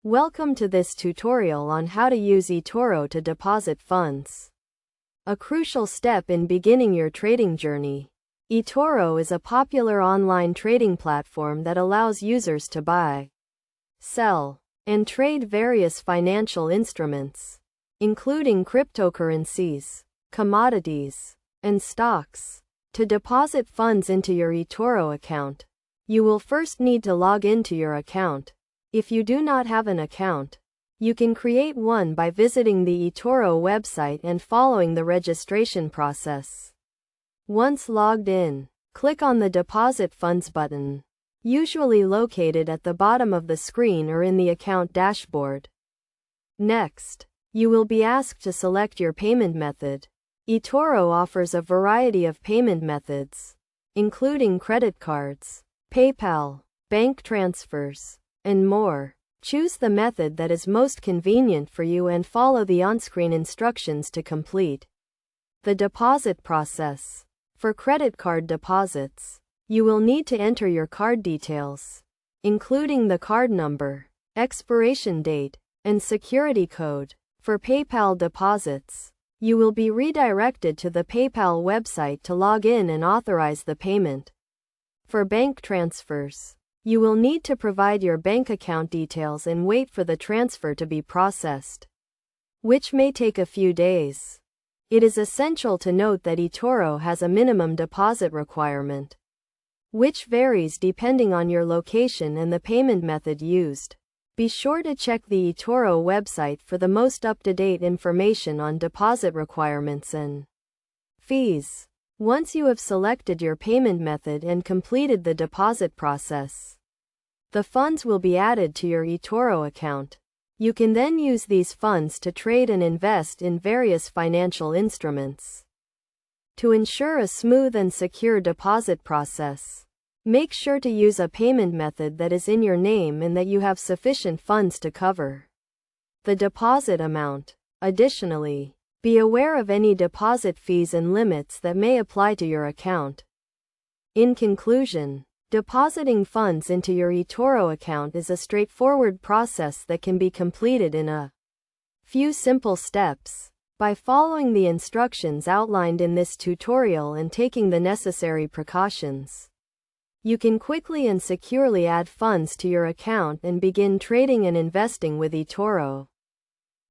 Welcome to this tutorial on how to use Etoro to deposit funds. A crucial step in beginning your trading journey. Etoro is a popular online trading platform that allows users to buy, sell, and trade various financial instruments, including cryptocurrencies, commodities, and stocks. To deposit funds into your Etoro account, you will first need to log into your account. If you do not have an account, you can create one by visiting the Etoro website and following the registration process. Once logged in, click on the Deposit Funds button, usually located at the bottom of the screen or in the account dashboard. Next, you will be asked to select your payment method. Etoro offers a variety of payment methods, including credit cards, PayPal, bank transfers, and more. Choose the method that is most convenient for you and follow the on-screen instructions to complete the deposit process. For credit card deposits, you will need to enter your card details, including the card number, expiration date, and security code. For PayPal deposits, you will be redirected to the PayPal website to log in and authorize the payment. For bank transfers, you will need to provide your bank account details and wait for the transfer to be processed, which may take a few days. It is essential to note that Etoro has a minimum deposit requirement, which varies depending on your location and the payment method used. Be sure to check the Etoro website for the most up-to-date information on deposit requirements and fees. Once you have selected your payment method and completed the deposit process, the funds will be added to your Etoro account. You can then use these funds to trade and invest in various financial instruments. To ensure a smooth and secure deposit process, make sure to use a payment method that is in your name and that you have sufficient funds to cover the deposit amount. Additionally, be aware of any deposit fees and limits that may apply to your account. In conclusion, depositing funds into your Etoro account is a straightforward process that can be completed in a few simple steps. By following the instructions outlined in this tutorial and taking the necessary precautions, you can quickly and securely add funds to your account and begin trading and investing with Etoro.